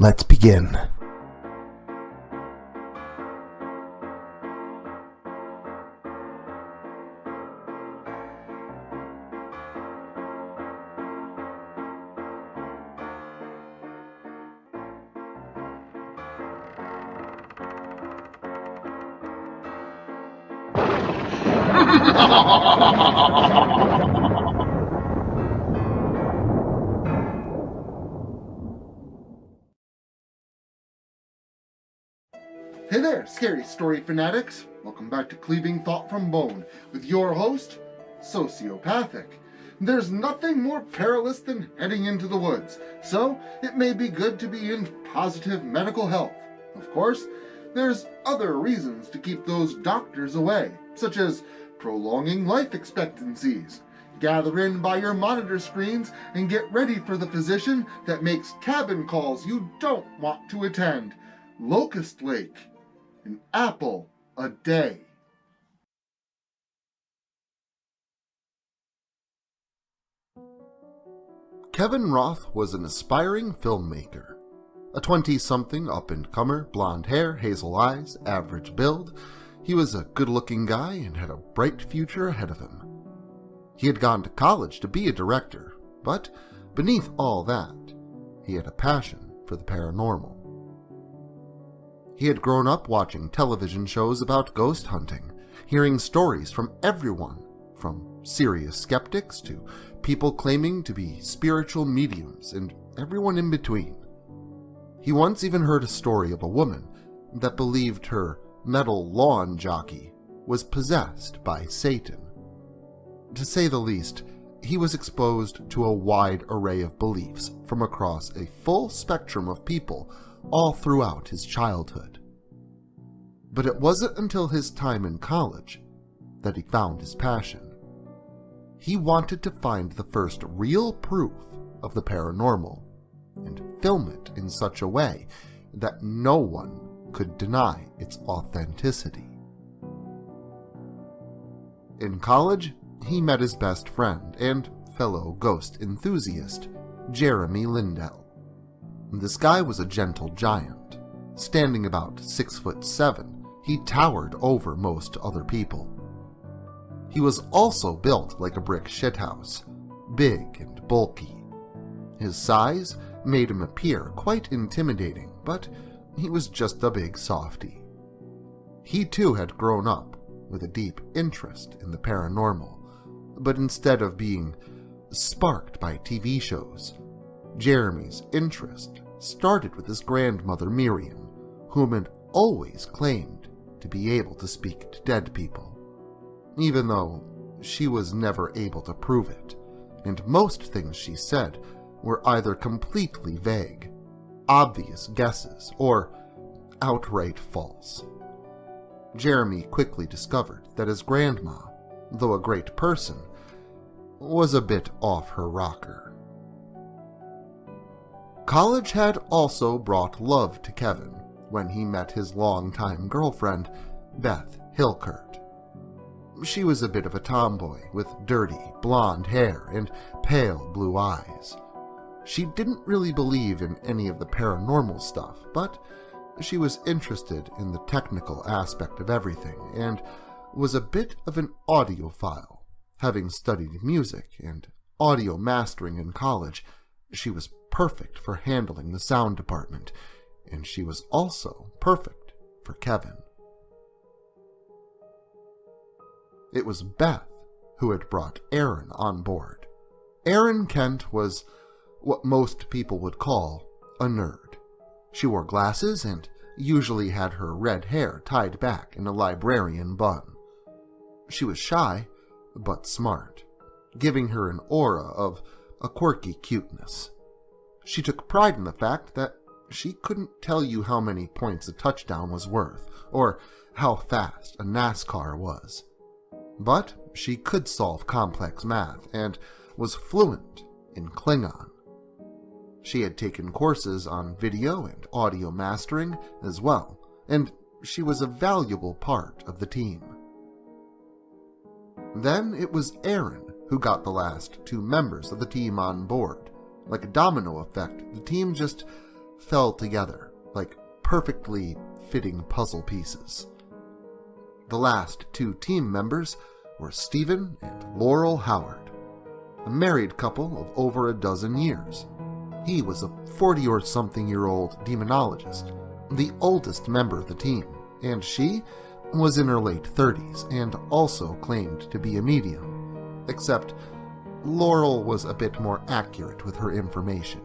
Let's begin. Hey there, scary story fanatics! Welcome back to Cleaving Thought from Bone with your host, Sociopathic. There's nothing more perilous than heading into the woods, so it may be good to be in positive medical health. Of course, there's other reasons to keep those doctors away, such as prolonging life expectancies. Gather in by your monitor screens and get ready for the physician that makes cabin calls you don't want to attend. Locust Lake. An apple a day. Kevin Roth was an aspiring filmmaker. A 20-something up-and-comer, blonde hair, hazel eyes, average build. He was a good-looking guy and had a bright future ahead of him. He had gone to college to be a director, but beneath all that, he had a passion for the paranormal. He had grown up watching television shows about ghost hunting, hearing stories from everyone, from serious skeptics to people claiming to be spiritual mediums and everyone in between. He once even heard a story of a woman that believed her metal lawn jockey was possessed by Satan. To say the least, he was exposed to a wide array of beliefs from across a full spectrum of people all throughout his childhood. But it wasn't until his time in college that he found his passion. He wanted to find the first real proof of the paranormal and film it in such a way that no one could deny its authenticity. In college, he met his best friend and fellow ghost enthusiast, Mirriam Lindell. This guy was a gentle giant. Standing about 6'7", he towered over most other people. He was also built like a brick shithouse, big and bulky. His size made him appear quite intimidating, but he was just a big softy. He too had grown up with a deep interest in the paranormal, but instead of being sparked by TV shows, Jeremy's interest started with his grandmother Mirriam, whom had always claimed to be able to speak to dead people, even though she was never able to prove it, and most things she said were either completely vague, obvious guesses, or outright false. Jeremy quickly discovered that his grandma, though a great person, was a bit off her rocker. College had also brought love to Kevin when he met his longtime girlfriend, Beth Hilkert. She was a bit of a tomboy with dirty, blonde hair and pale blue eyes. She didn't really believe in any of the paranormal stuff, but she was interested in the technical aspect of everything and was a bit of an audiophile. Having studied music and audio mastering in college, she was perfect for handling the sound department, and she was also perfect for Kevin. It was Beth who had brought Erin on board. Erin Kent was what most people would call a nerd. She wore glasses and usually had her red hair tied back in a librarian bun. She was shy, but smart, giving her an aura of a quirky cuteness. She took pride in the fact that she couldn't tell you how many points a touchdown was worth, or how fast a NASCAR was. But she could solve complex math and was fluent in Klingon. She had taken courses on video and audio mastering as well, and she was a valuable part of the team. Then it was Erin who got the last two members of the team on board. Like a domino effect, the team just fell together like perfectly fitting puzzle pieces. The last two team members were Stephen and Laurel Howard, a married couple of over a dozen years. He was a 40-or-something-year-old demonologist, the oldest member of the team, and she was in her late 30s and also claimed to be a medium, except Laurel was a bit more accurate with her information.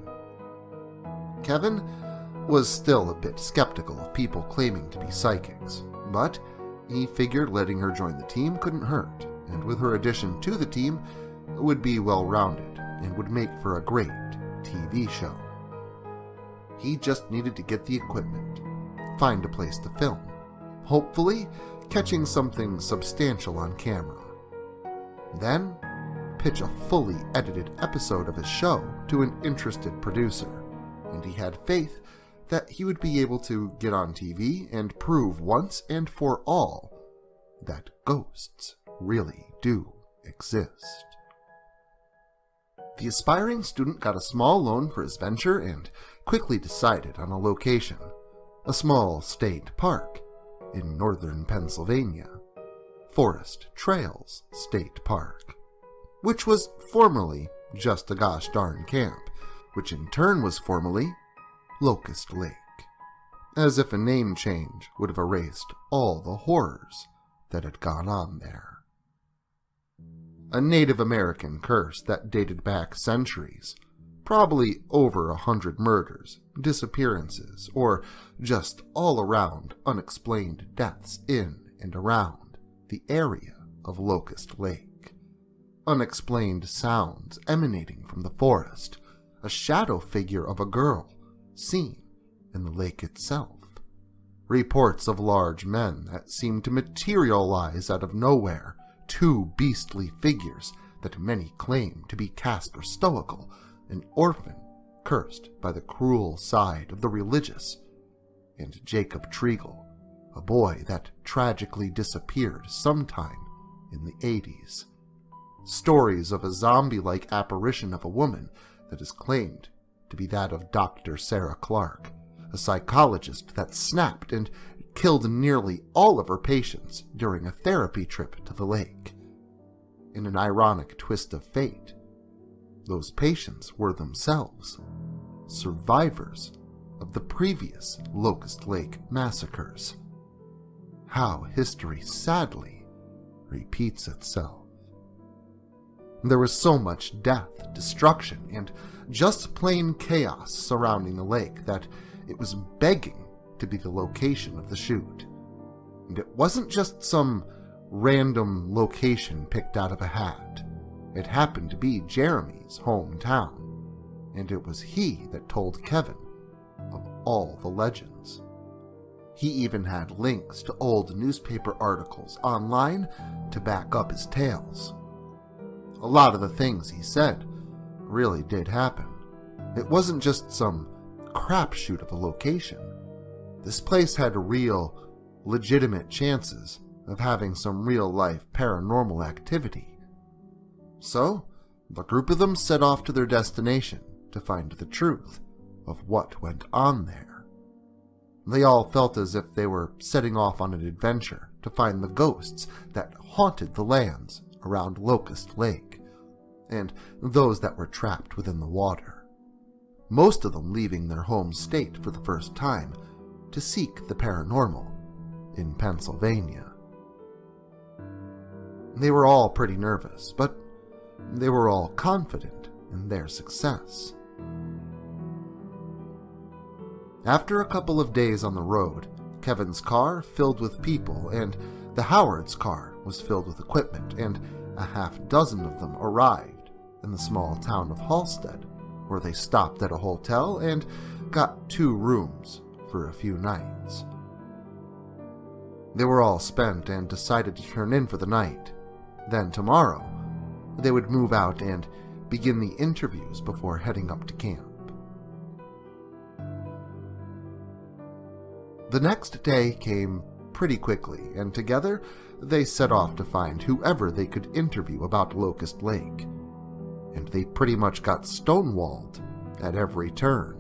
Kevin was still a bit skeptical of people claiming to be psychics, but he figured letting her join the team couldn't hurt, and with her addition to the team would be well-rounded and would make for a great TV show. He just needed to get the equipment, find a place to film, hopefully catching something substantial on camera. Then, pitch a fully edited episode of his show to an interested producer, and he had faith that he would be able to get on TV and prove once and for all that ghosts really do exist. The aspiring student got a small loan for his venture and quickly decided on a location, a small state park in northern Pennsylvania, Forest Trails State Park, which was formerly just a gosh darn camp, which in turn was formerly Locust Lake, as if a name change would have erased all the horrors that had gone on there. A Native American curse that dated back centuries, probably over 100 murders, disappearances, or just all-around unexplained deaths in and around the area of Locust Lake. Unexplained sounds emanating from the forest, a shadow figure of a girl seen in the lake itself. Reports of large men that seemed to materialize out of nowhere, two beastly figures that many claim to be Castor Stoical, an orphan cursed by the cruel side of the religious, and Jacob Treagle, a boy that tragically disappeared sometime in the 80s. Stories of a zombie-like apparition of a woman that is claimed to be that of Dr. Sarah Clark, a psychologist that snapped and killed nearly all of her patients during a therapy trip to the lake. In an ironic twist of fate, those patients were themselves survivors of the previous Locust Lake massacres. How history sadly repeats itself. There was so much death, destruction, and just plain chaos surrounding the lake that it was begging to be the location of the shoot. And it wasn't just some random location picked out of a hat. It happened to be Jeremy's hometown, and it was he that told Kevin of all the legends. He even had links to old newspaper articles online to back up his tales. A lot of the things he said really did happen. It wasn't just some crapshoot of a location. This place had real, legitimate chances of having some real-life paranormal activity. So, the group of them set off to their destination to find the truth of what went on there. They all felt as if they were setting off on an adventure to find the ghosts that haunted the lands around Locust Lake, and those that were trapped within the water, most of them leaving their home state for the first time to seek the paranormal in Pennsylvania. They were all pretty nervous, but they were all confident in their success. After a couple of days on the road, Kevin's car filled with people, and the Howard's car was filled with equipment, and a half dozen of them arrived in the small town of Halstead, where they stopped at a hotel and got 2 rooms for a few nights. They were all spent and decided to turn in for the night. Then tomorrow, they would move out and begin the interviews before heading up to camp. The next day came pretty quickly, and together they set off to find whoever they could interview about Locust Lake. And they pretty much got stonewalled at every turn.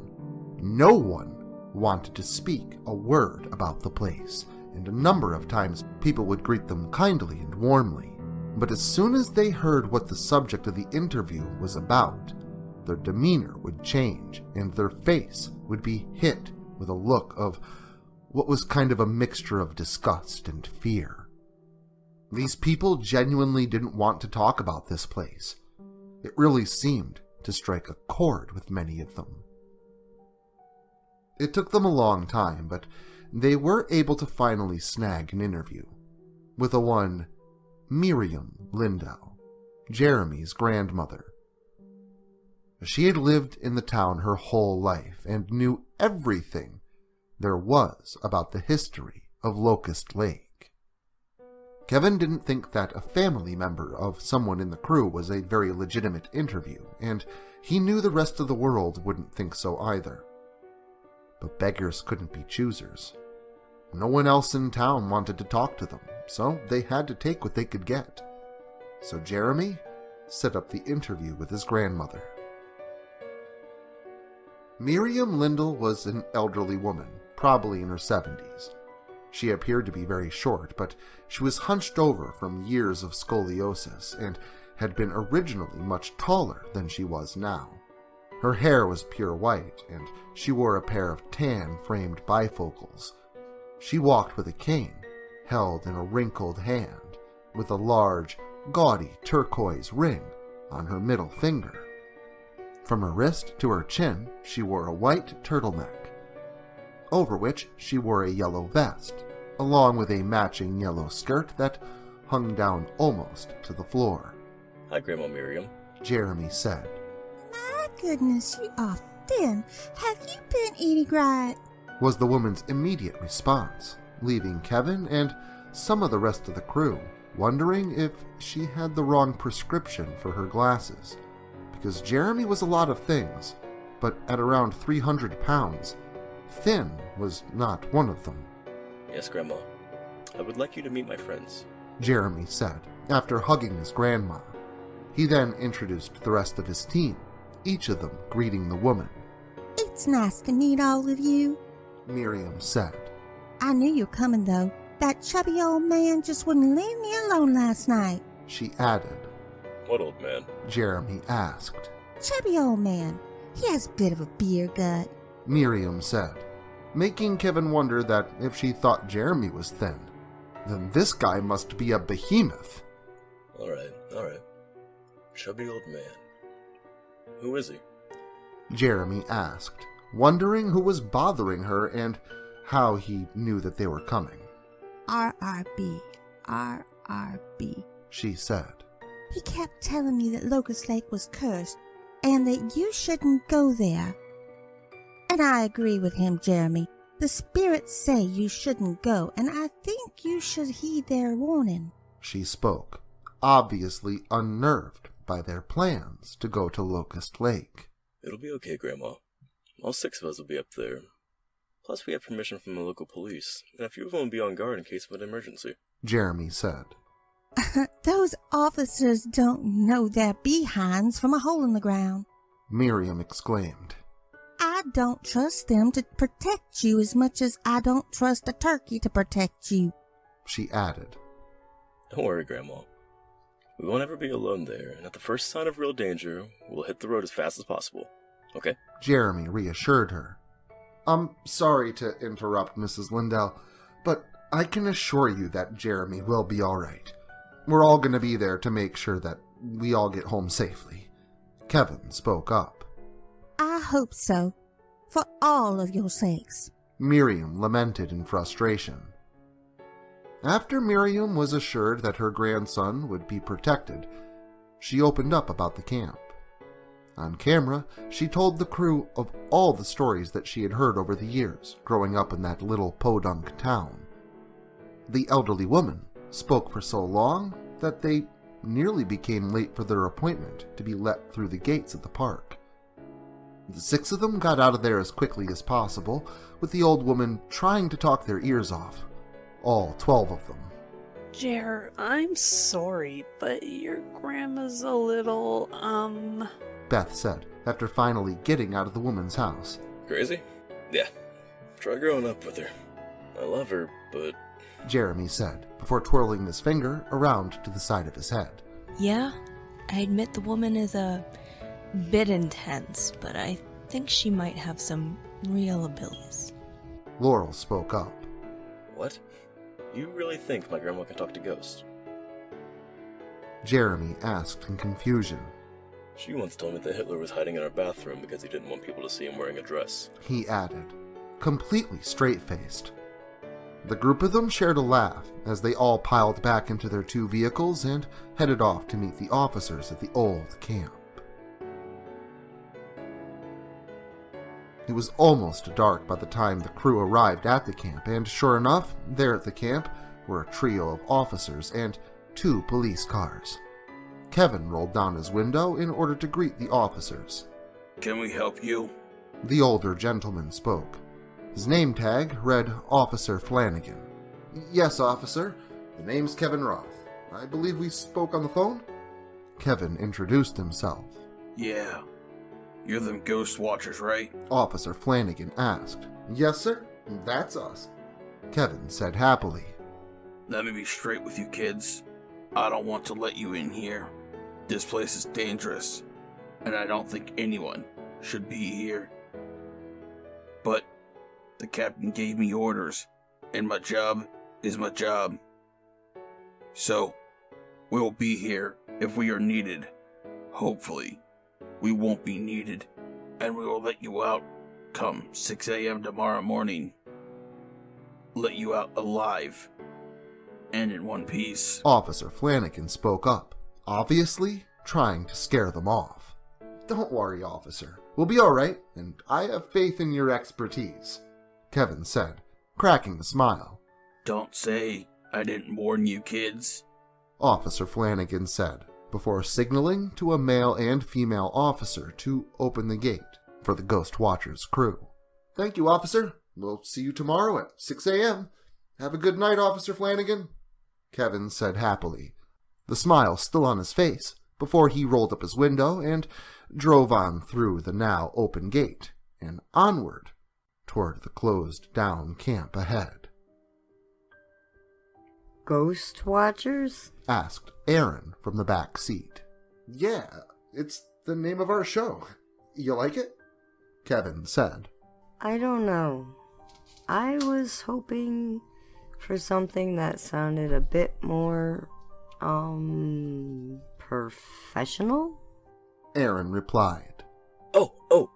No one wanted to speak a word about the place, and a number of times people would greet them kindly and warmly. But as soon as they heard what the subject of the interview was about, their demeanor would change, and their face would be hit with a look of what was kind of a mixture of disgust and fear. These people genuinely didn't want to talk about this place. It really seemed to strike a chord with many of them. It took them a long time, but they were able to finally snag an interview with a one Mirriam Lindell, Jeremy's grandmother. She had lived in the town her whole life and knew everything there was about the history of Locust Lake. Kevin didn't think that a family member of someone in the crew was a very legitimate interview, and he knew the rest of the world wouldn't think so either. But beggars couldn't be choosers. No one else in town wanted to talk to them, so they had to take what they could get. So Jeremy set up the interview with his grandmother. Mirriam Lindell was an elderly woman, probably in her 70s. She appeared to be very short, but she was hunched over from years of scoliosis and had been originally much taller than she was now. Her hair was pure white, and she wore a pair of tan-framed bifocals. She walked with a cane, held in a wrinkled hand, with a large, gaudy turquoise ring on her middle finger. From her wrist to her chin, she wore a white turtleneck, over which she wore a yellow vest, along with a matching yellow skirt that hung down almost to the floor. "Hi, Grandma Mirriam," Jeremy said. "My goodness, you are thin. Have you been eating right?" Was the woman's immediate response, leaving Kevin and some of the rest of the crew wondering if she had the wrong prescription for her glasses. Because Jeremy was a lot of things, but at around 300 pounds, thin was not one of them. "Yes, Grandma. I would like you to meet my friends," Jeremy said, after hugging his grandma. He then introduced the rest of his team, each of them greeting the woman. "It's nice to meet all of you," Mirriam said. "I knew you were coming, though. That chubby old man just wouldn't leave me alone last night." She added. "What old man?" Jeremy asked. "Chubby old man. He has a bit of a beer gut," Mirriam said, making Kevin wonder that if she thought Jeremy was thin, then this guy must be a behemoth. All right. Chubby old man. Who is he?" Jeremy asked, wondering who was bothering her and how he knew that they were coming. RRB, She said. "He kept telling me that Locust Lake was cursed and that you shouldn't go there. And I agree with him, Jeremy. The spirits say you shouldn't go, and I think you should heed their warning." She spoke, obviously unnerved by their plans to go to Locust Lake. "It'll be okay, Grandma. All 6 of us will be up there. Plus, we have permission from the local police, and a few of them will be on guard in case of an emergency," Jeremy said. "Those officers don't know their behinds from a hole in the ground." Mirriam exclaimed. "I don't trust them to protect you as much as I don't trust a turkey to protect you." She added. "Don't worry, Grandma. We won't ever be alone there, and at the first sign of real danger, we'll hit the road as fast as possible. Okay?" Jeremy reassured her. "I'm sorry to interrupt, Mrs. Lindell, but I can assure you that Jeremy will be all right. We're all going to be there to make sure that we all get home safely." Kevin spoke up. "I hope so, for all of your sakes." Mirriam lamented in frustration. After Mirriam was assured that her grandson would be protected, she opened up about the camp. On camera, she told the crew of all the stories that she had heard over the years growing up in that little podunk town. The elderly woman spoke for so long that they nearly became late for their appointment to be let through the gates at the park. The 6 of them got out of there as quickly as possible, with the old woman trying to talk their ears off. All 12 of them. "Jer, I'm sorry, but your grandma's a little, Beth said, after finally getting out of the woman's house. "Crazy? Yeah, try growing up with her. I love her, but... Jeremy said, before twirling his finger around to the side of his head. Yeah, I admit the woman is a bit intense, but I think she might have some real abilities. Laurel spoke up. What? You really think my grandma can talk to ghosts? Jeremy asked in confusion. She once told me that Hitler was hiding in our bathroom because he didn't want people to see him wearing a dress. He added, completely straight-faced. The group of them shared a laugh as they all piled back into their 2 vehicles and headed off to meet the officers at the old camp. It was almost dark by the time the crew arrived at the camp, and sure enough, there at the camp were a trio of officers and 2 police cars. Kevin rolled down his window in order to greet the officers. Can we help you? The older gentleman spoke. His name tag read Officer Flanagan. Yes, officer. The name's Kevin Roth. I believe we spoke on the phone? Kevin introduced himself. Yeah. You're them ghost watchers, right? Officer Flanagan asked. Yes, sir. That's us. Kevin said happily. Let me be straight with you kids. I don't want to let you in here. This place is dangerous, and I don't think anyone should be here. But the captain gave me orders, and my job is my job. So, we'll be here if we are needed. Hopefully, we won't be needed, and we will let you out come 6 a.m. tomorrow morning. Let you out alive, and in one piece. Officer Flanagan spoke up, obviously trying to scare them off. Don't worry, officer. We'll be all right, and I have faith in your expertise, Kevin said, cracking a smile. Don't say I didn't warn you, kids, Officer Flanagan said, before signaling to a male and female officer to open the gate for the Ghost Watchers crew. Thank you, officer. We'll see you tomorrow at 6 a.m. Have a good night, Officer Flanagan, Kevin said happily, the smile still on his face, before he rolled up his window and drove on through the now open gate and onward toward the closed-down camp ahead. Ghost Watchers? Asked Erin from the back seat. Yeah, it's the name of our show. You like it? Kevin said. I don't know. I was hoping for something that sounded a bit more, professional? Erin replied. Oh,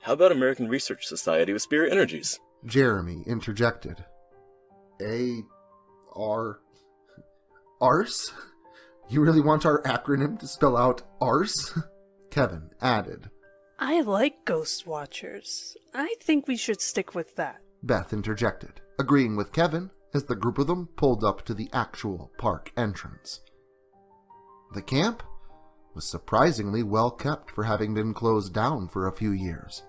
how about American Research Society with Spirit Energies? Jeremy interjected. Arse? You really want our acronym to spell out ARSE? Kevin added. I like Ghost Watchers. I think we should stick with that. Beth interjected, agreeing with Kevin as the group of them pulled up to the actual park entrance. The camp was surprisingly well kept for having been closed down for a few years,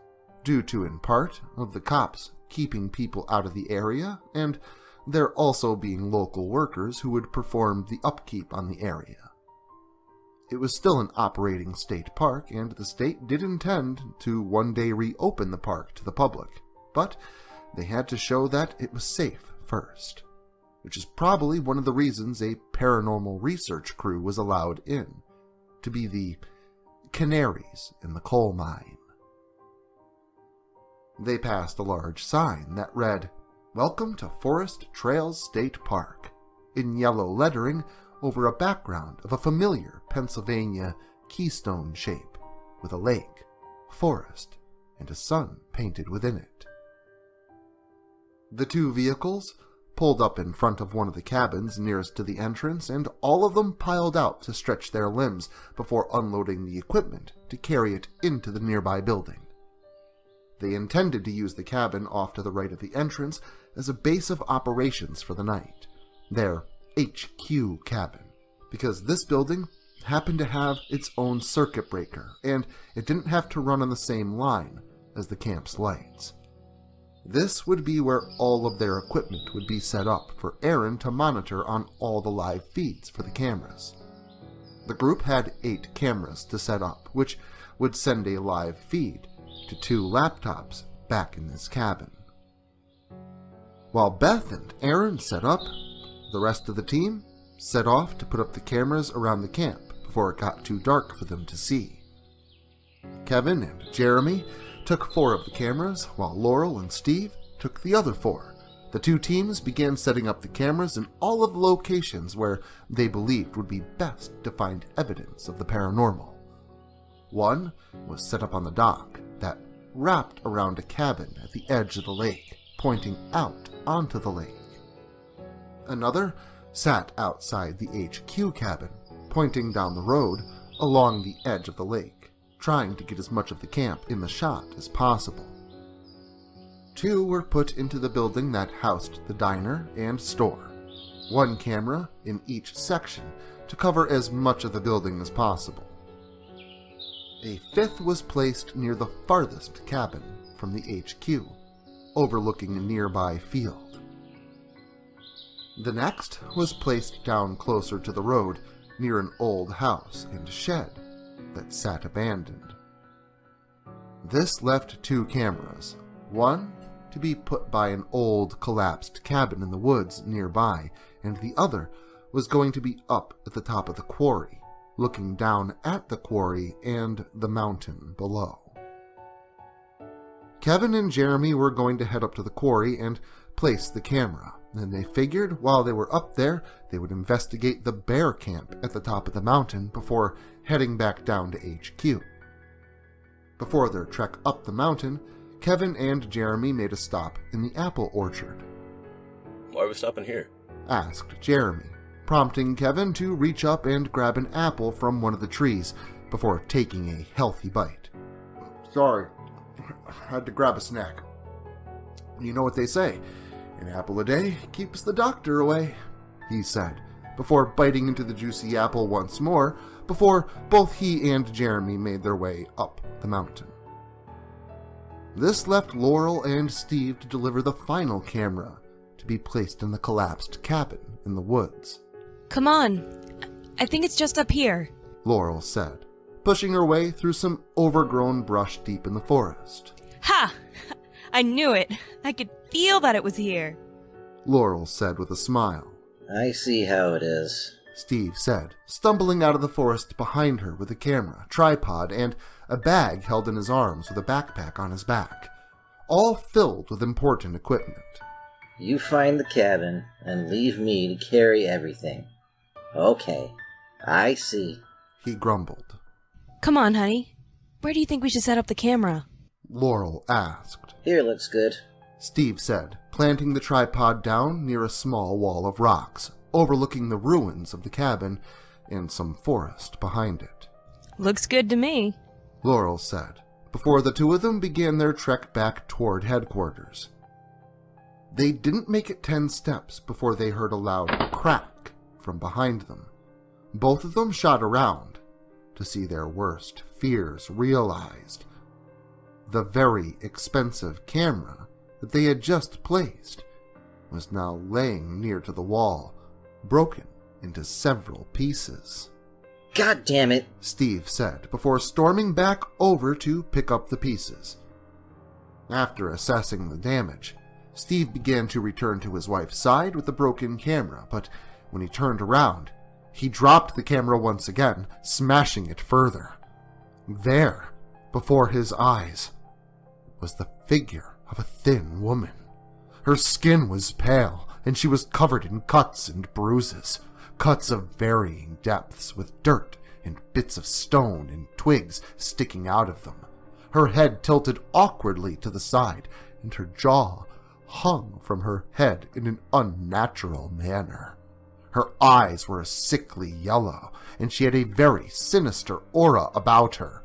due to, in part, of the cops keeping people out of the area and there also being local workers who would perform the upkeep on the area. It was still an operating state park, and the state did intend to one day reopen the park to the public, but they had to show that it was safe first, which is probably one of the reasons a paranormal research crew was allowed in, to be the canaries in the coal mine. They passed a large sign that read, "Welcome to Forest Trails State Park," in yellow lettering over a background of a familiar Pennsylvania keystone shape with a lake, forest, and a sun painted within it. The 2 vehicles pulled up in front of one of the cabins nearest to the entrance, and all of them piled out to stretch their limbs before unloading the equipment to carry it into the nearby building. They intended to use the cabin off to the right of the entrance as a base of operations for the night, their HQ cabin, because this building happened to have its own circuit breaker, and it didn't have to run on the same line as the camp's lights. This would be where all of their equipment would be set up for Erin to monitor on all the live feeds for the cameras. The group had 8 cameras to set up, which would send a live feed to 2 laptops back in this cabin. While Beth and Erin set up, the rest of the team set off to put up the cameras around the camp before it got too dark for them to see. Kevin and Jeremy took 4 of the cameras, while Laurel and Steve took the other 4. The 2 teams began setting up the cameras in all of the locations where they believed would be best to find evidence of the paranormal. One was set up on the dock that wrapped around a cabin at the edge of the lake, pointing out onto the lake. Another sat outside the HQ cabin, pointing down the road along the edge of the lake, trying to get as much of the camp in the shot as possible. 2 were put into the building that housed the diner and store, 1 camera in each section to cover as much of the building as possible. A 5th was placed near the farthest cabin from the HQ, overlooking a nearby field. The next was placed down closer to the road near an old house and shed that sat abandoned. This left 2 cameras, one to be put by an old collapsed cabin in the woods nearby, and the other was going to be up at the top of the quarry, looking down at the quarry and the mountain below. Kevin and Jeremy were going to head up to the quarry and place the camera, and they figured while they were up there, they would investigate the bear camp at the top of the mountain before heading back down to HQ. Before their trek up the mountain, Kevin and Jeremy made a stop in the apple orchard. Why are we stopping here? Asked Jeremy, prompting Kevin to reach up and grab an apple from one of the trees before taking a healthy bite. Sorry, had to grab a snack. You know what they say, an apple a day keeps the doctor away, he said, before biting into the juicy apple once more, before both he and Jeremy made their way up the mountain. This left Laurel and Steve to deliver the final camera to be placed in the collapsed cabin in the woods. Come on, I think it's just up here, Laurel said, pushing her way through some overgrown brush deep in the forest. Ha! I knew it. I could feel that it was here, Laurel said with a smile. I see how it is, Steve said, stumbling out of the forest behind her with a camera, tripod, and a bag held in his arms with a backpack on his back, all filled with important equipment. You find the cabin and leave me to carry everything. Okay, I see, he grumbled. Come on, honey. Where do you think we should set up the camera? Laurel asked. Here looks good, Steve said, planting the tripod down near a small wall of rocks, overlooking the ruins of the cabin and some forest behind it. Looks good to me, Laurel said, before the 2 of them began their trek back toward headquarters. They didn't make it 10 steps before they heard a loud crack from behind them. Both of them shot around to see their worst fears realized. The very expensive camera that they had just placed was now laying near to the wall, broken into several pieces. God damn it, Steve said before storming back over to pick up the pieces. After assessing the damage, Steve began to return to his wife's side with the broken camera, but when he turned around, he dropped the camera once again, smashing it further. There, before his eyes, was the figure of a thin woman. Her skin was pale, and she was covered in cuts and bruises, cuts of varying depths with dirt and bits of stone and twigs sticking out of them. Her head tilted awkwardly to the side, and her jaw hung from her head in an unnatural manner. Her eyes were a sickly yellow, and she had a very sinister aura about her,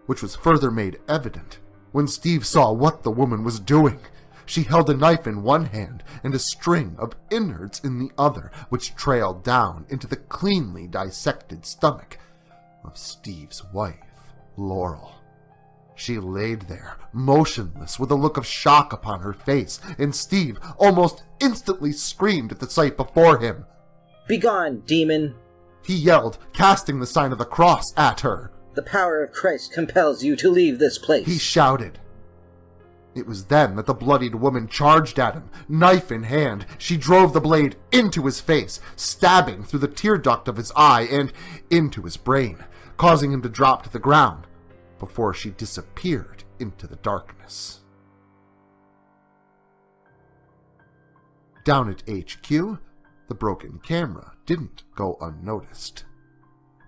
which was further made evident when Steve saw what the woman was doing. She held a knife in one hand and a string of innards in the other, which trailed down into the cleanly dissected stomach of Steve's wife, Laurel. She laid there, motionless, with a look of shock upon her face, and Steve almost instantly screamed at the sight before him. Begone, demon! He yelled, casting the sign of the cross at her. The power of Christ compels you to leave this place. He shouted. It was then that the bloodied woman charged at him, knife in hand. She drove the blade into his face, stabbing through the tear duct of his eye and into his brain, causing him to drop to the ground before she disappeared into the darkness. Down at HQ, the broken camera didn't go unnoticed.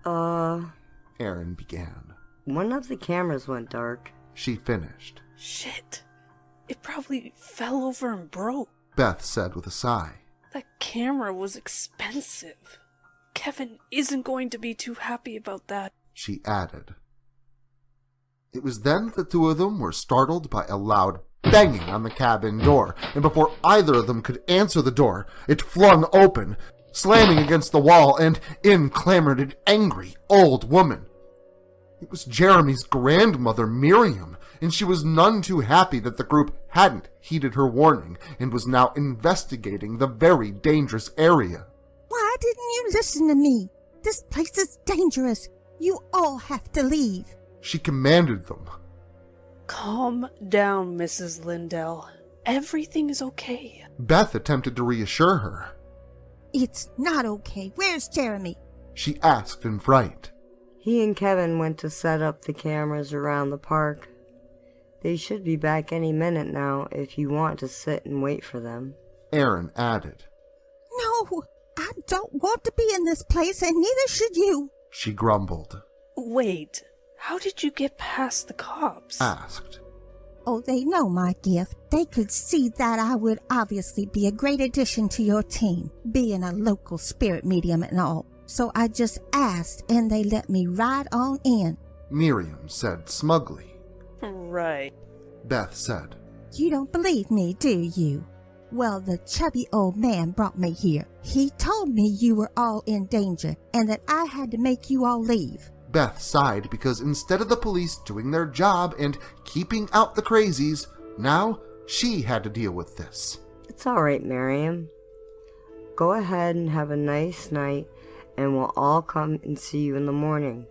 Erin began. One of the cameras went dark. She finished. Shit. It probably fell over and broke. Beth said with a sigh. That camera was expensive. Kevin isn't going to be too happy about that. She added. It was then that the two of them were startled by a loud banging on the cabin door, and before either of them could answer the door, it flung open, slamming against the wall, and in clambered an angry old woman. It was Jeremy's grandmother, Mirriam, and she was none too happy that the group hadn't heeded her warning and was now investigating the very dangerous area. Why didn't you listen to me? This place is dangerous. You all have to leave. She commanded them. Calm down, Mrs. Lindell. Everything is okay. Beth attempted to reassure her. It's not okay. Where's Jeremy? She asked in fright. He and Kevin went to set up the cameras around the park. They should be back any minute now if you want to sit and wait for them. Erin added. No, I don't want to be in this place, and neither should you. She grumbled. Wait, how did you get past the cops? Asked. Oh, they know my gift. They could see that I would obviously be a great addition to your team, being a local spirit medium and all. So I just asked, and they let me ride on in. Mirriam said smugly. Right. Beth said. You don't believe me, do you? Well, the chubby old man brought me here. He told me you were all in danger, and that I had to make you all leave. Beth sighed because instead of the police doing their job and keeping out the crazies, now she had to deal with this. It's all right, Mirriam. Go ahead and have a nice night, and we'll all come and see you in the morning.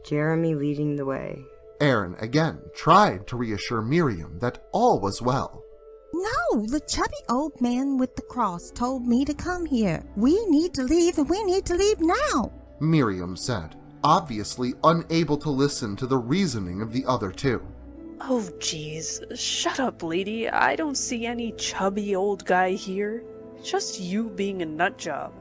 Jeremy leading the way. Erin again tried to reassure Mirriam that all was well. No, the chubby old man with the cross told me to come here. We need to leave, and we need to leave now. Mirriam said, obviously unable to listen to the reasoning of the other two. Oh, jeez. Shut up, lady. I don't see any chubby old guy here. Just you being a nutjob.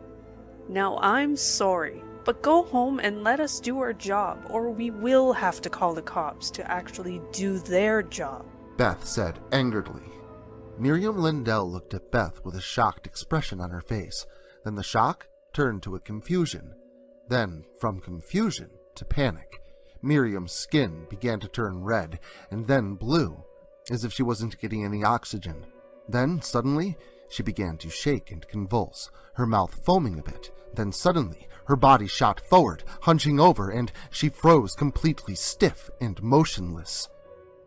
Now, I'm sorry, but go home and let us do our job, or we will have to call the cops to actually do their job. Beth said angeredly. Mirriam Lindell looked at Beth with a shocked expression on her face. Then the shock turned to a confusion. Then, from confusion to panic, Miriam's skin began to turn red, and then blue, as if she wasn't getting any oxygen. Then, suddenly, she began to shake and convulse, her mouth foaming a bit. Then suddenly, her body shot forward, hunching over, and she froze completely stiff and motionless.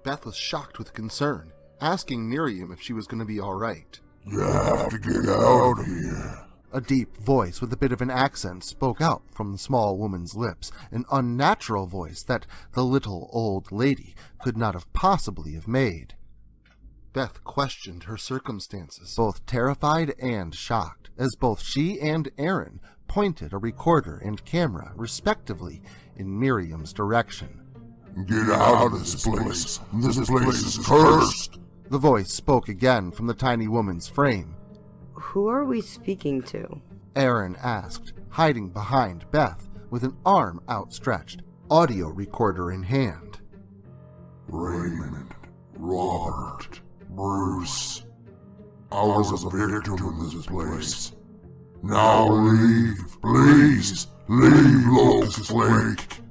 Beth was shocked with concern, asking Mirriam if she was going to be all right. You have to get out of here. A deep voice with a bit of an accent spoke out from the small woman's lips, an unnatural voice that the little old lady could not have possibly have made. Beth questioned her circumstances, both terrified and shocked, as both she and Erin pointed a recorder and camera, respectively, in Mirriam's direction. Get out of this place. This place is cursed. The voice spoke again from the tiny woman's frame. Who are we speaking to? Erin asked, hiding behind Beth with an arm outstretched, audio recorder in hand. Raymond, Robert, Bruce. I was a victim in this place. Now leave, please. Leave Locust Lake.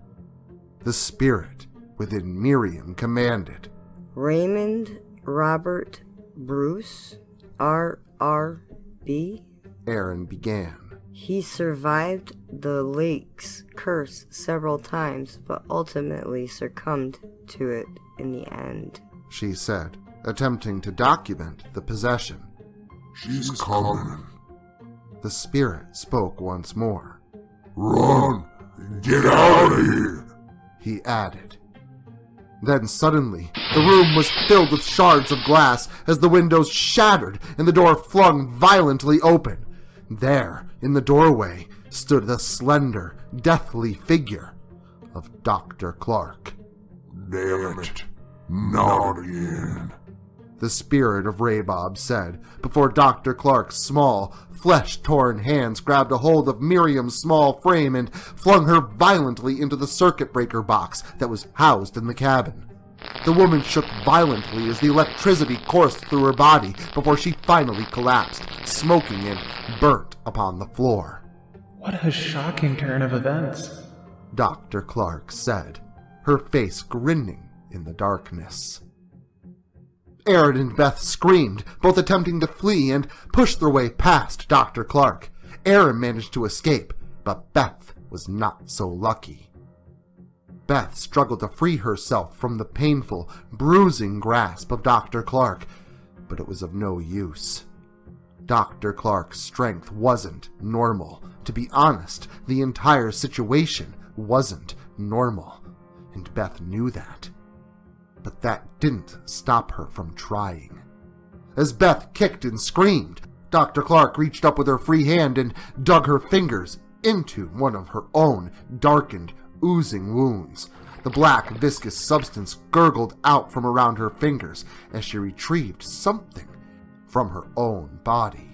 The spirit within Mirriam commanded. Raymond, Robert, Bruce, R.R.B.? Erin began. He survived the lake's curse several times, but ultimately succumbed to it in the end, she said, attempting to document the possession. She's coming. The spirit spoke once more. Run! Get out of here! He added. Then suddenly, the room was filled with shards of glass as the windows shattered and the door flung violently open. There, in the doorway, stood the slender, deathly figure of Dr. Clark. Damn it. Not again. The spirit of RayBob said, before Dr. Clark's small, flesh-torn hands grabbed a hold of Mirriam's small frame and flung her violently into the circuit breaker box that was housed in the cabin. The woman shook violently as the electricity coursed through her body before she finally collapsed, smoking and burnt upon the floor. What a shocking turn of events, Dr. Clark said, her face grinning in the darkness. Erin and Beth screamed, both attempting to flee and push their way past Dr. Clark. Erin managed to escape, but Beth was not so lucky. Beth struggled to free herself from the painful, bruising grasp of Dr. Clark, but it was of no use. Dr. Clark's strength wasn't normal. To be honest, the entire situation wasn't normal, and Beth knew that. But that didn't stop her from trying. As Beth kicked and screamed, Dr. Clark reached up with her free hand and dug her fingers into one of her own darkened, oozing wounds. The black, viscous substance gurgled out from around her fingers as she retrieved something from her own body.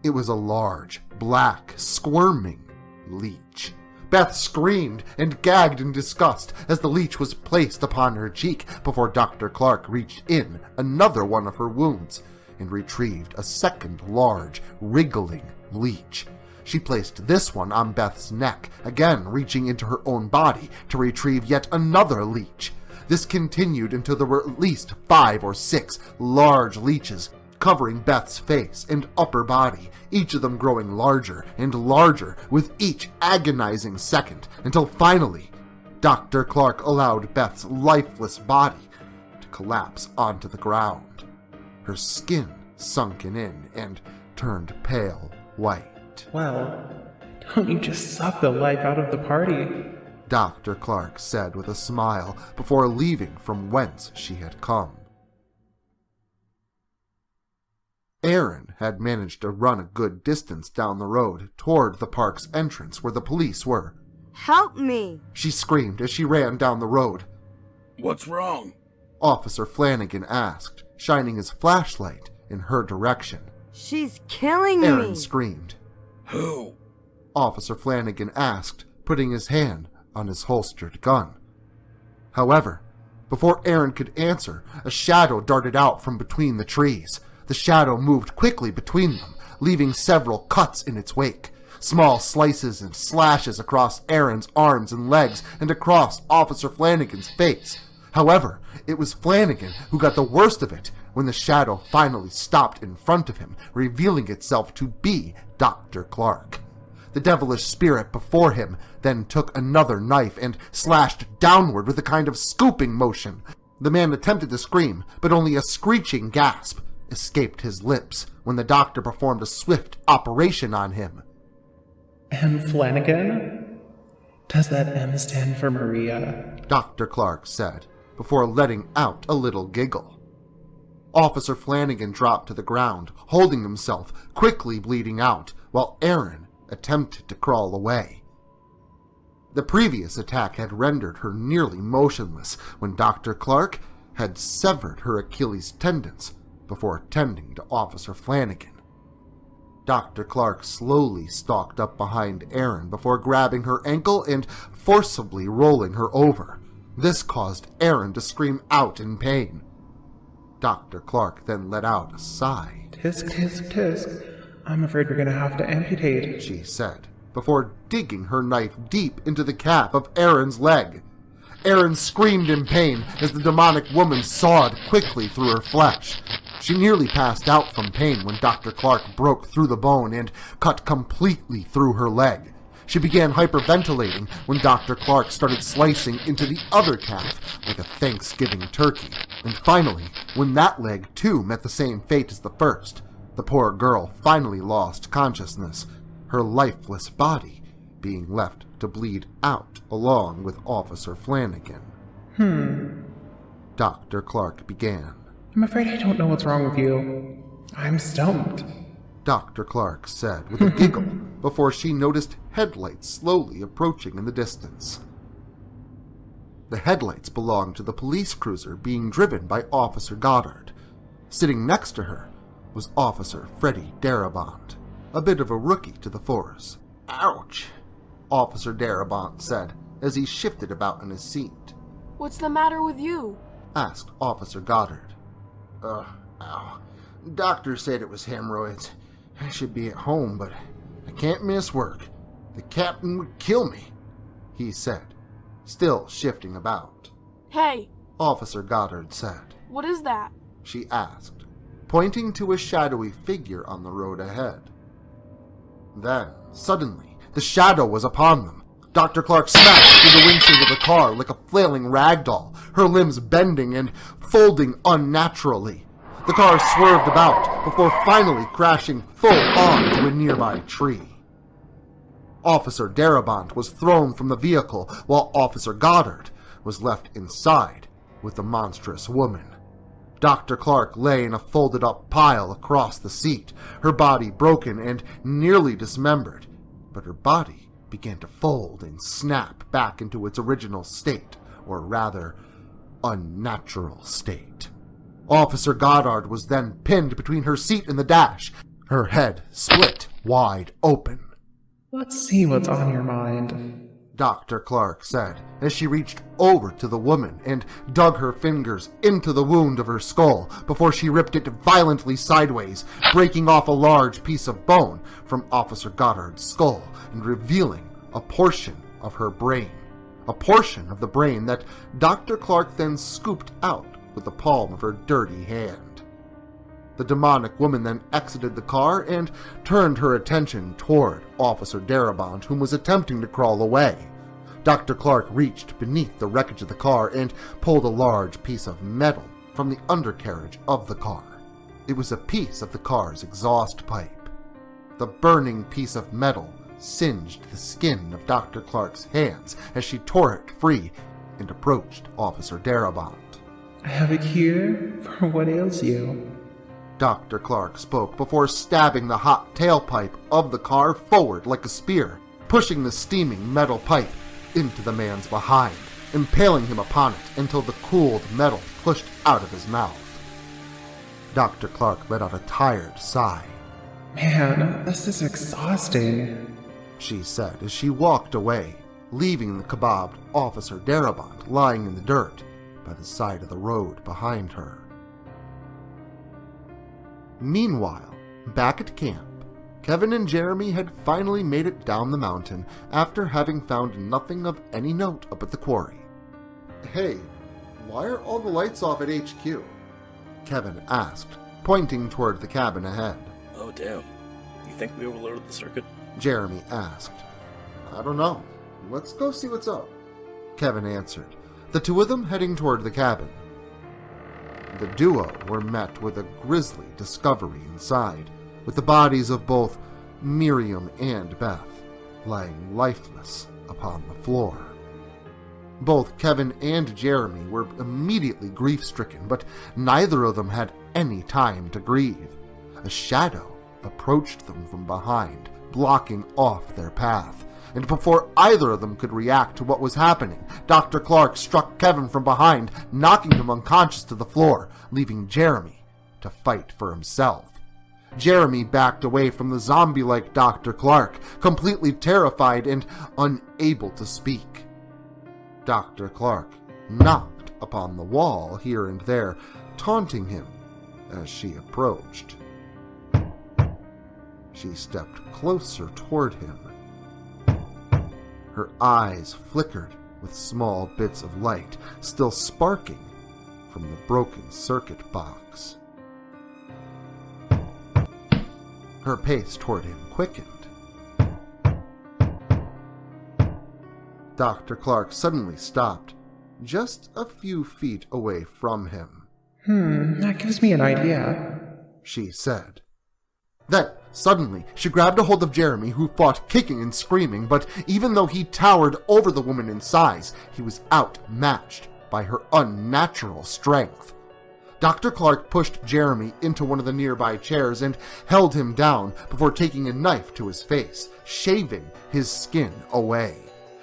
It was a large, black, squirming leech. Beth screamed and gagged in disgust as the leech was placed upon her cheek before Dr. Clark reached in another one of her wounds and retrieved a second large, wriggling leech. She placed this one on Beth's neck, again reaching into her own body to retrieve yet another leech. This continued until there were at least 5 or 6 large leeches covering Beth's face and upper body, each of them growing larger and larger with each agonizing second, until finally, Dr. Clark allowed Beth's lifeless body to collapse onto the ground. Her skin sunken in and turned pale white. Well, don't you just suck the life out of the party? Dr. Clark said with a smile before leaving from whence she had come. Erin had managed to run a good distance down the road toward the park's entrance where the police were. Help me! She screamed as she ran down the road. What's wrong? Officer Flanagan asked, shining his flashlight in her direction. She's killing me! Erin screamed. Who? Officer Flanagan asked, putting his hand on his holstered gun. However, before Erin could answer, a shadow darted out from between the trees. The shadow moved quickly between them, leaving several cuts in its wake. Small slices and slashes across Erin's arms and legs and across Officer Flanagan's face. However, it was Flanagan who got the worst of it when the shadow finally stopped in front of him, revealing itself to be Dr. Clark. The devilish spirit before him then took another knife and slashed downward with a kind of scooping motion. The man attempted to scream, but only a screeching gasp escaped his lips when the doctor performed a swift operation on him. M. Flanagan? Does that M stand for Maria? Dr. Clark said, before letting out a little giggle. Officer Flanagan dropped to the ground, holding himself, quickly bleeding out, while Erin attempted to crawl away. The previous attack had rendered her nearly motionless when Dr. Clark had severed her Achilles tendons before tending to Officer Flanagan. Dr. Clark slowly stalked up behind Erin before grabbing her ankle and forcibly rolling her over. This caused Erin to scream out in pain. Dr. Clark then let out a sigh. Tisk, tisk, tisk. I'm afraid we're gonna have to amputate, she said, before digging her knife deep into the calf of Erin's leg. Erin screamed in pain as the demonic woman sawed quickly through her flesh. She nearly passed out from pain when Dr. Clark broke through the bone and cut completely through her leg. She began hyperventilating when Dr. Clark started slicing into the other calf like a Thanksgiving turkey. And finally, when that leg too met the same fate as the first, the poor girl finally lost consciousness, her lifeless body being left to bleed out along with Officer Flanagan. Dr. Clark began. I'm afraid I don't know what's wrong with you. I'm stumped. Dr. Clark said with a giggle before she noticed headlights slowly approaching in the distance. The headlights belonged to the police cruiser being driven by Officer Goddard. Sitting next to her was Officer Freddie Darabont, a bit of a rookie to the force. "Ouch," Officer Darabont said as he shifted about in his seat. "What's the matter with you?" asked Officer Goddard. Ow. Doctor said it was hemorrhoids. I should be at home, but I can't miss work. The captain would kill me," he said, still shifting about. "Hey," Officer Goddard said. "What is that?" she asked, pointing to a shadowy figure on the road ahead. Then, suddenly, the shadow was upon them. Dr. Clark smashed through the windshield of the car like a flailing rag doll, her limbs bending and folding unnaturally. The car swerved about before finally crashing full on to a nearby tree. Officer Darabont was thrown from the vehicle while Officer Goddard was left inside with the monstrous woman. Dr. Clark lay in a folded-up pile across the seat, her body broken and nearly dismembered, but her body began to fold and snap back into its original state, or rather, unnatural state. Officer Goddard was then pinned between her seat and the dash, her head split wide open. "Let's see what's on your mind," Dr. Clark said as she reached over to the woman and dug her fingers into the wound of her skull before she ripped it violently sideways, breaking off a large piece of bone from Officer Goddard's skull and revealing a portion of her brain. A portion of the brain that Dr. Clark then scooped out with the palm of her dirty hand. The demonic woman then exited the car and turned her attention toward Officer Darabont, whom was attempting to crawl away. Dr. Clark reached beneath the wreckage of the car and pulled a large piece of metal from the undercarriage of the car. It was a piece of the car's exhaust pipe. The burning piece of metal singed the skin of Dr. Clark's hands as she tore it free and approached Officer Darabont. "I have a cure for what ails you," Dr. Clark spoke before stabbing the hot tailpipe of the car forward like a spear, pushing the steaming metal pipe into the man's behind, impaling him upon it until the cooled metal pushed out of his mouth. Dr. Clark let out a tired sigh. "Man, this is exhausting," she said as she walked away, leaving the kebabbed Officer Darabont lying in the dirt by the side of the road behind her. Meanwhile, back at camp, Kevin and Jeremy had finally made it down the mountain after having found nothing of any note up at the quarry. "Hey, why are all the lights off at HQ?" Kevin asked, pointing toward the cabin ahead. "Oh, damn. You think we overloaded the circuit?" Jeremy asked. "I don't know. Let's go see what's up," Kevin answered, the two of them heading toward the cabin. The duo were met with a grisly discovery inside, with the bodies of both Mirriam and Beth lying lifeless upon the floor. Both Kevin and Jeremy were immediately grief-stricken, but neither of them had any time to grieve. A shadow approached them from behind, blocking off their path, and before either of them could react to what was happening, Dr. Clark struck Kevin from behind, knocking him unconscious to the floor, leaving Jeremy to fight for himself. Jeremy backed away from the zombie-like Dr. Clark, completely terrified and unable to speak. Dr. Clark knocked upon the wall here and there, taunting him as she approached. She stepped closer toward him. Her eyes flickered with small bits of light, still sparking from the broken circuit box. Her pace toward him quickened. Dr. Clark suddenly stopped, just a few feet away from him. That gives me an idea," she said. Then, suddenly, she grabbed a hold of Jeremy, who fought kicking and screaming, but even though he towered over the woman in size, he was outmatched by her unnatural strength. Dr. Clark pushed Jeremy into one of the nearby chairs and held him down before taking a knife to his face, shaving his skin away.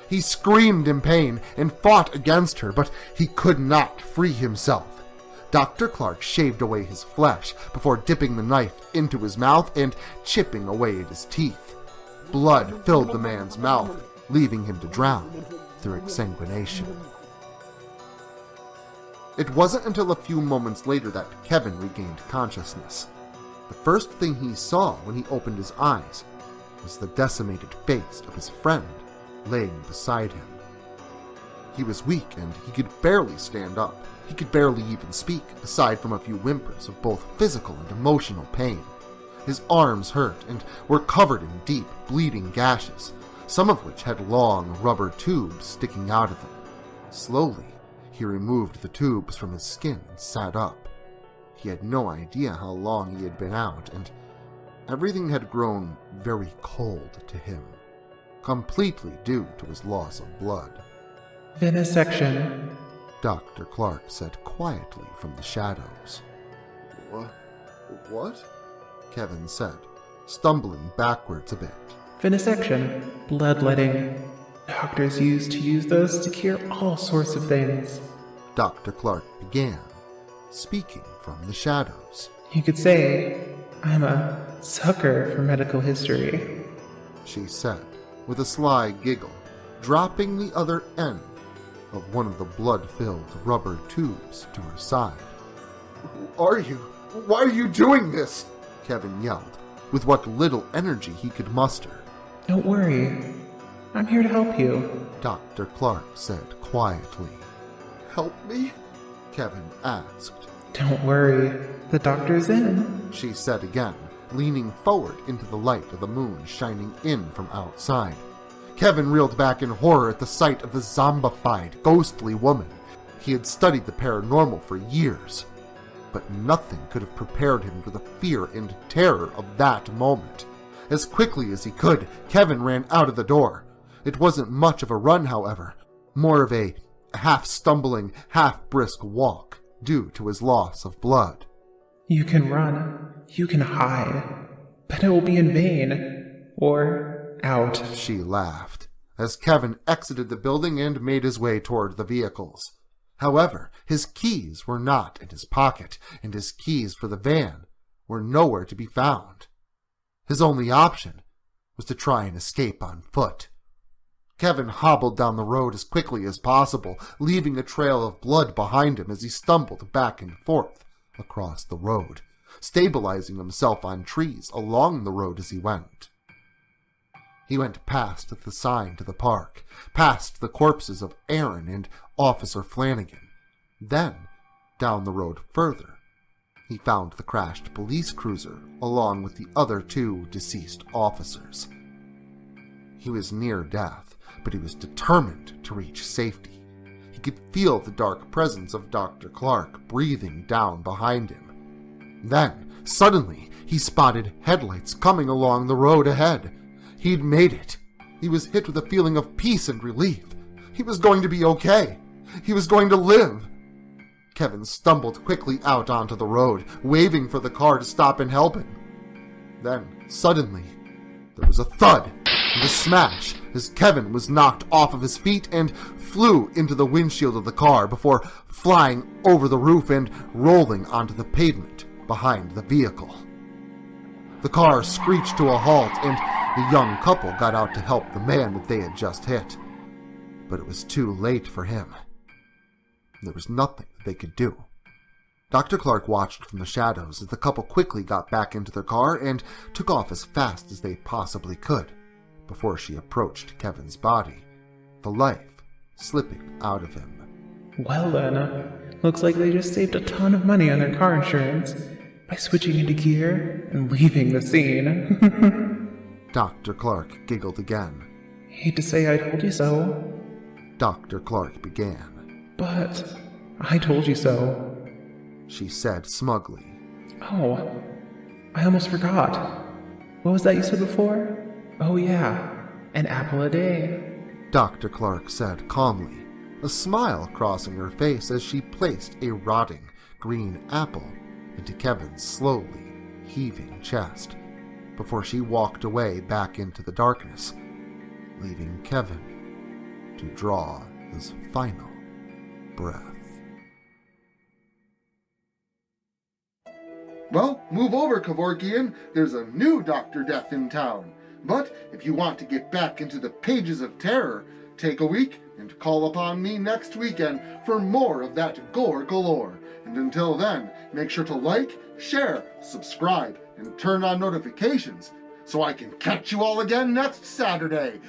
He screamed in pain and fought against her, but he could not free himself. Dr. Clark shaved away his flesh before dipping the knife into his mouth and chipping away at his teeth. Blood filled the man's mouth, leaving him to drown through exsanguination. It wasn't until a few moments later that Kevin regained consciousness. The first thing he saw when he opened his eyes was the decimated face of his friend laying beside him. He was weak and he could barely stand up. He could barely even speak, aside from a few whimpers of both physical and emotional pain. His arms hurt and were covered in deep, bleeding gashes, some of which had long rubber tubes sticking out of them. Slowly, he removed the tubes from his skin and sat up. He had no idea how long he had been out, and everything had grown very cold to him, completely due to his loss of blood. Vivisection, Dr. Clark said quietly from the shadows. What? Kevin said, stumbling backwards a bit. Vivisection, bloodletting. Doctors used to use those to cure all sorts of things. Dr. Clark began, speaking from the shadows. You could say I'm a sucker for medical history, she said, with a sly giggle, dropping the other end of one of the blood-filled rubber tubes to her side. Who are you? Why are you doing this? Kevin yelled, with what little energy he could muster. Don't worry. I'm here to help you, Dr. Clark said quietly. Help me? Kevin asked. Don't worry. The doctor's in, she said again, leaning forward into the light of the moon shining in from outside. Kevin reeled back in horror at the sight of the zombified, ghostly woman. He had studied the paranormal for years, but nothing could have prepared him for the fear and terror of that moment. As quickly as he could, Kevin ran out of the door. It wasn't much of a run, however, more of a half-stumbling, half-brisk walk due to his loss of blood. You can run, you can hide, but it will be in vain, or out, she laughed, as Kevin exited the building and made his way toward the vehicles. However, his keys were not in his pocket, and his keys for the van were nowhere to be found. His only option was to try and escape on foot. Kevin hobbled down the road as quickly as possible, leaving a trail of blood behind him as he stumbled back and forth across the road, stabilizing himself on trees along the road as he went. He went past the sign to the park, past the corpses of Erin and Officer Flanagan. Then, down the road further, he found the crashed police cruiser along with the other two deceased officers. He was near death, but he was determined to reach safety. He could feel the dark presence of Dr. Clark breathing down behind him. Then, suddenly, he spotted headlights coming along the road ahead. He'd made it. He was hit with a feeling of peace and relief. He was going to be okay. He was going to live. Kevin stumbled quickly out onto the road, waving for the car to stop and help him. Then, suddenly, there was a thud and a smash as Kevin was knocked off of his feet and flew into the windshield of the car before flying over the roof and rolling onto the pavement behind the vehicle. The car screeched to a halt and the young couple got out to help the man that they had just hit. But it was too late for him. There was nothing that they could do. Dr. Clark watched from the shadows as the couple quickly got back into their car and took off as fast as they possibly could before she approached Kevin's body, the life slipping out of him. Well then, looks like they just saved a ton of money on their car insurance by switching into gear and leaving the scene. Dr. Clark giggled again. Hate to say I told you so. Dr. Clark began. But I told you so, she said smugly. Oh, I almost forgot. What was that you said before? Oh yeah, an apple a day. Dr. Clark said calmly, a smile crossing her face as she placed a rotting green apple into Kevin's slowly heaving chest before she walked away back into the darkness, leaving Kevin to draw his final breath. Well, move over, Kevorkian. There's a new Dr. Death in town. But if you want to get back into the pages of terror, take a week and call upon me next weekend for more of that gore galore. And until then, make sure to like, share, subscribe, and turn on notifications so I can catch you all again next Saturday.